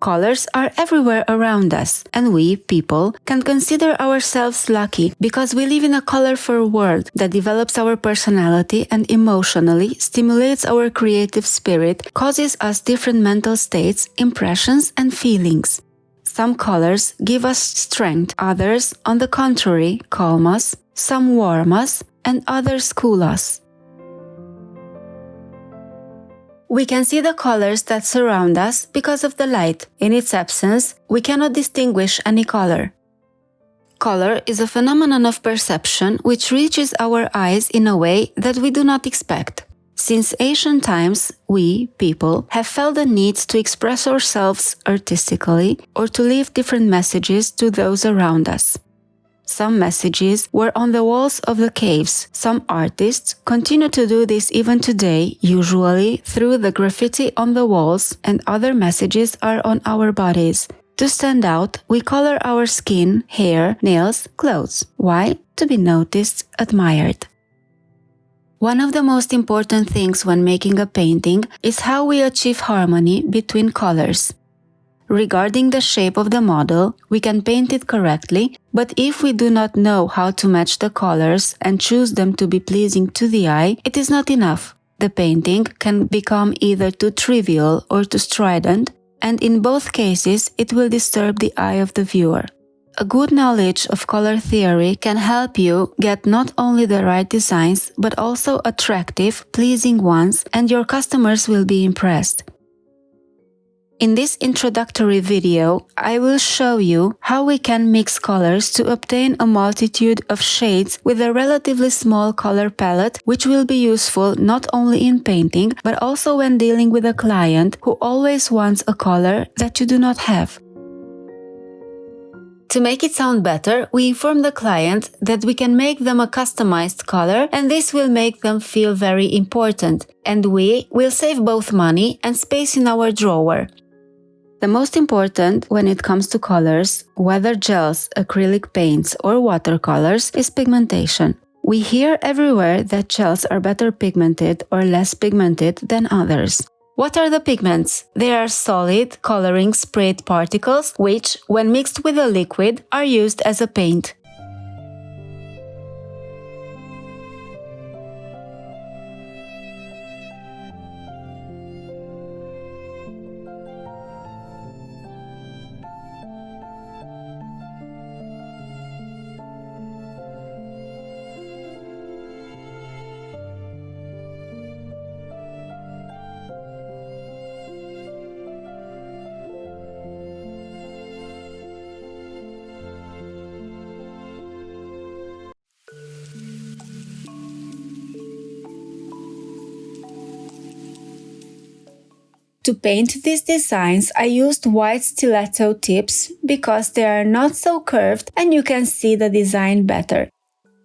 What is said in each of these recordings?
Colors are everywhere around us, and we, people, can consider ourselves lucky because we live in a colorful world that develops our personality and emotionally stimulates our creative spirit, causes us different mental states, impressions, and feelings. Some colors give us strength, others, on the contrary, calm us, some warm us, and others cool us. We can see the colors that surround us because of the light. In its absence, we cannot distinguish any color. Color is a phenomenon of perception which reaches our eyes in a way that we do not expect. Since ancient times, we, people, have felt the need to express ourselves artistically or to leave different messages to those around us. Some messages were on the walls of the caves. Some artists continue to do this even today, usually through the graffiti on the walls, and other messages are on our bodies. To stand out, we color our skin, hair, nails, clothes. Why? To be noticed, admired. One of the most important things when making a painting is how we achieve harmony between colors. Regarding the shape of the model, we can paint it correctly, but if we do not know how to match the colors and choose them to be pleasing to the eye, it is not enough. The painting can become either too trivial or too strident, and in both cases it will disturb the eye of the viewer. A good knowledge of color theory can help you get not only the right designs, but also attractive, pleasing ones, and your customers will be impressed. In this introductory video, I will show you how we can mix colors to obtain a multitude of shades with a relatively small color palette, which will be useful not only in painting, but also when dealing with a client who always wants a color that you do not have. To make it sound better, we inform the client that we can make them a customized color, and this will make them feel very important, and we will save both money and space in our drawer. The most important when it comes to colors, whether gels, acrylic paints, or watercolors, is pigmentation. We hear everywhere that gels are better pigmented or less pigmented than others. What are the pigments? They are solid, coloring sprayed particles which, when mixed with a liquid, are used as a paint. To paint these designs, I used white stiletto tips because they are not so curved and you can see the design better.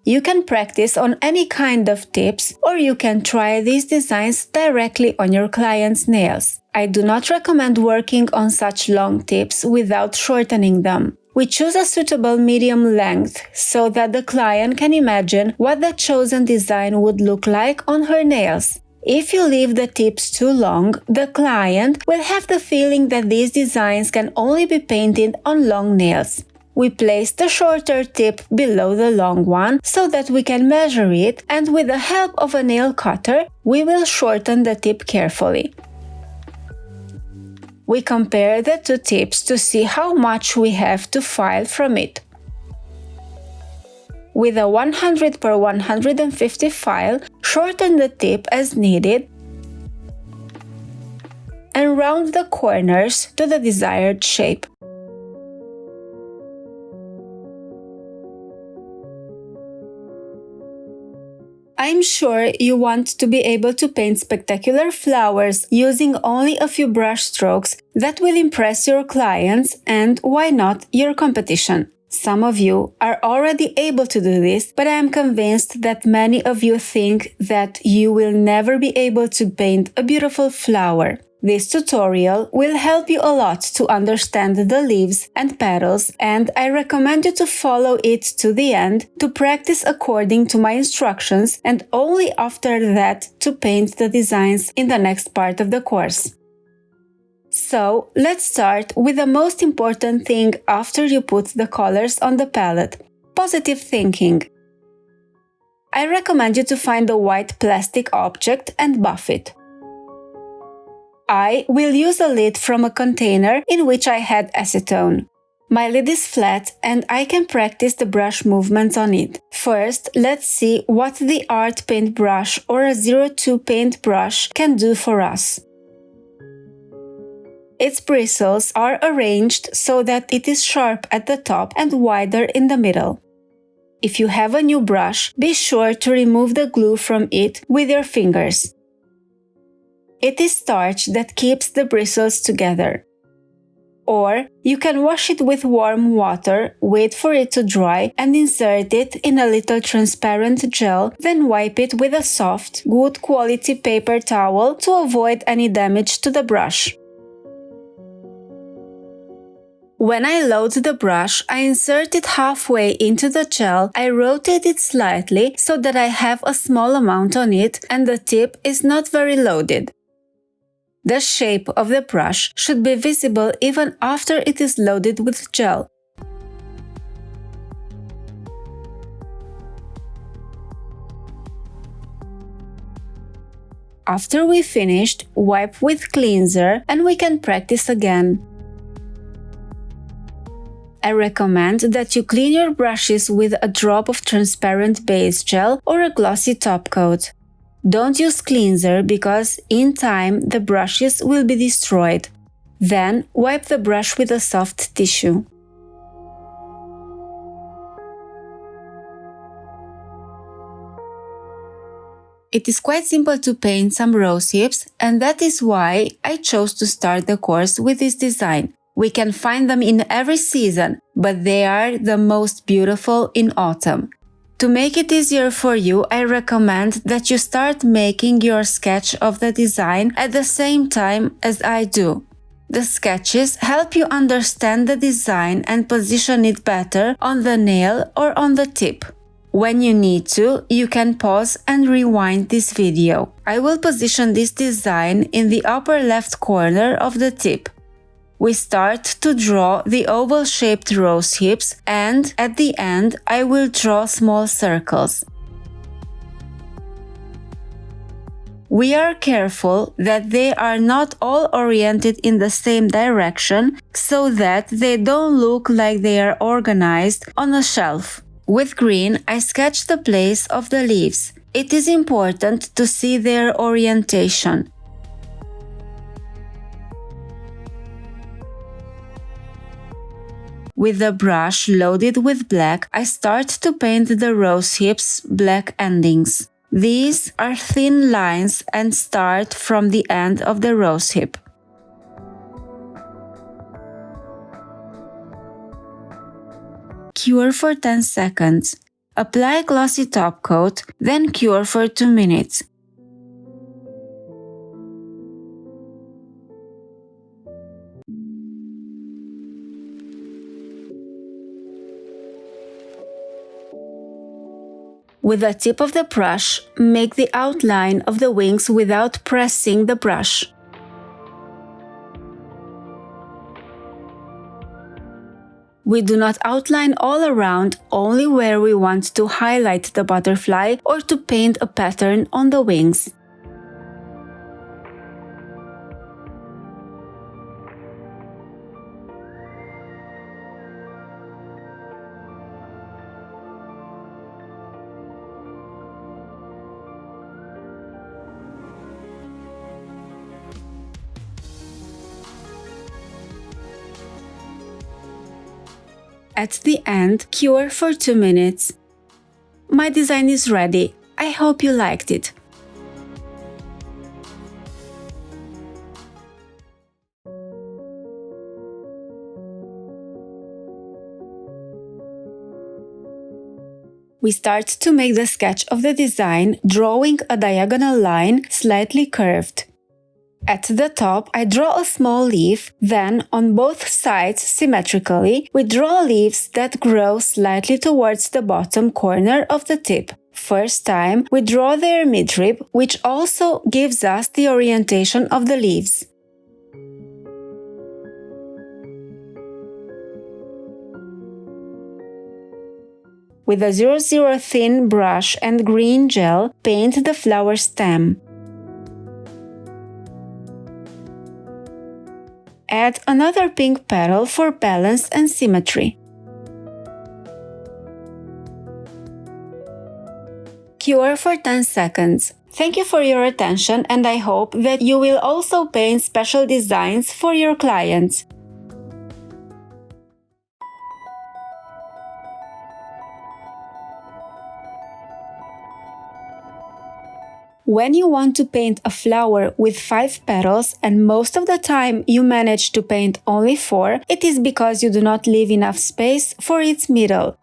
You can practice on any kind of tips, or you can try these designs directly on your client's nails. I do not recommend working on such long tips without shortening them. We choose a suitable medium length so that the client can imagine what the chosen design would look like on her nails. If you leave the tips too long, the client will have the feeling that these designs can only be painted on long nails. We place the shorter tip below the long one so that we can measure it, and with the help of a nail cutter, we will shorten the tip carefully. We compare the two tips to see how much we have to file from it. With a 100 by 150 file, shorten the tip as needed and round the corners to the desired shape. I'm sure you want to be able to paint spectacular flowers using only a few brush strokes that will impress your clients and, why not, your competition. Some of you are already able to do this, but I am convinced that many of you think that you will never be able to paint a beautiful flower. This tutorial will help you a lot to understand the leaves and petals, and I recommend you to follow it to the end to practice according to my instructions, and only after that to paint the designs in the next part of the course. So, let's start with the most important thing after you put the colors on the palette: positive thinking. I recommend you to find a white plastic object and buff it. I will use a lid from a container in which I had acetone. My lid is flat and I can practice the brush movements on it. First, let's see what the art paint brush or a 02 paint brush can do for us. Its bristles are arranged so that it is sharp at the top and wider in the middle. If you have a new brush, be sure to remove the glue from it with your fingers. It is starch that keeps the bristles together. Or you can wash it with warm water, wait for it to dry, and insert it in a little transparent gel, then wipe it with a soft, good quality paper towel to avoid any damage to the brush. When I load the brush, I insert it halfway into the gel. I rotate it slightly so that I have a small amount on it and the tip is not very loaded. The shape of the brush should be visible even after it is loaded with gel. After we finished, wipe with cleanser and we can practice again. I recommend that you clean your brushes with a drop of transparent base gel or a glossy top coat. Don't use cleanser because in time the brushes will be destroyed. Then wipe the brush with a soft tissue. It is quite simple to paint some rose hips, and that is why I chose to start the course with this design. We can find them in every season, but they are the most beautiful in autumn. To make it easier for you, I recommend that you start making your sketch of the design at the same time as I do. The sketches help you understand the design and position it better on the nail or on the tip. When you need to, you can pause and rewind this video. I will position this design in the upper left corner of the tip. We start to draw the oval-shaped rose hips and at the end I will draw small circles. We are careful that they are not all oriented in the same direction so that they don't look like they are organized on a shelf. With green, I sketch the place of the leaves. It is important to see their orientation. With the brush loaded with black, I start to paint the rose hips' black endings. These are thin lines and start from the end of the rose hip. Cure for 10 seconds. Apply glossy top coat, then cure for 2 minutes. With the tip of the brush, make the outline of the wings without pressing the brush. We do not outline all around, only where we want to highlight the butterfly or to paint a pattern on the wings. At the end, cure for 2 minutes. My design is ready. I hope you liked it. We start to make the sketch of the design, drawing a diagonal line slightly curved. At the top, I draw a small leaf, then on both sides symmetrically, we draw leaves that grow slightly towards the bottom corner of the tip. First time, we draw their midrib, which also gives us the orientation of the leaves. With a 00 thin brush and green gel, paint the flower stem. Add another pink petal for balance and symmetry. Cure for 10 seconds. Thank you for your attention, and I hope that you will also paint special designs for your clients. When you want to paint a flower with 5 petals and most of the time you manage to paint only 4, it is because you do not leave enough space for its middle.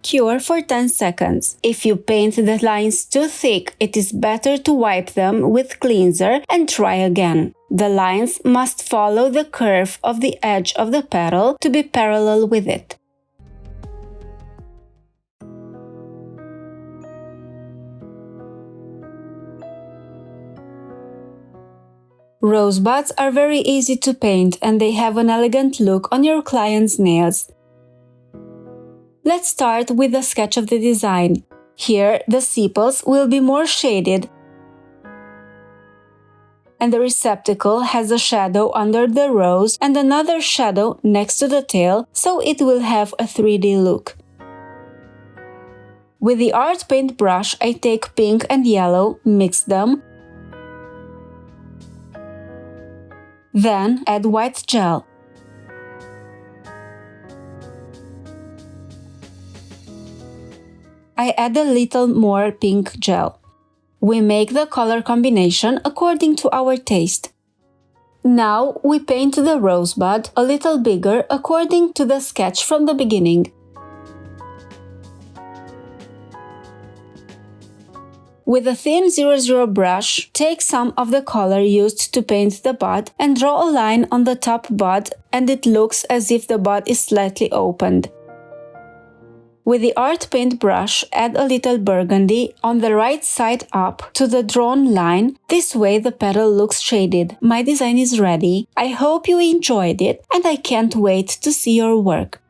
Cure for 10 seconds. If you paint the lines too thick, it is better to wipe them with cleanser and try again. The lines must follow the curve of the edge of the petal to be parallel with it. Rosebuds are very easy to paint and they have an elegant look on your client's nails. Let's start with a sketch of the design. Here, the sepals will be more shaded, and the receptacle has a shadow under the rose and another shadow next to the tail, so it will have a 3D look. With the art paint brush, I take pink and yellow, mix them, then add white gel. I add a little more pink gel. We make the color combination according to our taste. Now we paint the rosebud a little bigger according to the sketch from the beginning. With a thin 00 brush, take some of the color used to paint the bud and draw a line on the top bud, and it looks as if the bud is slightly opened. With the art paint brush, add a little burgundy on the right side up to the drawn line. This way the petal looks shaded. My design is ready. I hope you enjoyed it, and I can't wait to see your work.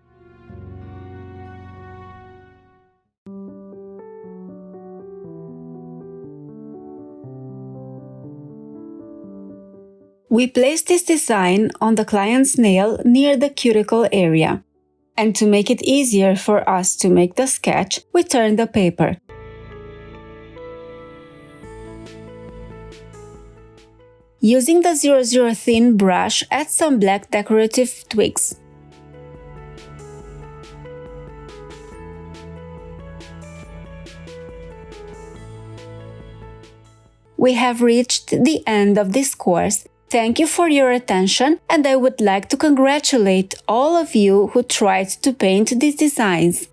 We place this design on the client's nail near the cuticle area. And to make it easier for us to make the sketch, we turn the paper. Using the 00 thin brush, add some black decorative twigs. We have reached the end of this course. Thank you for your attention, and I would like to congratulate all of you who tried to paint these designs.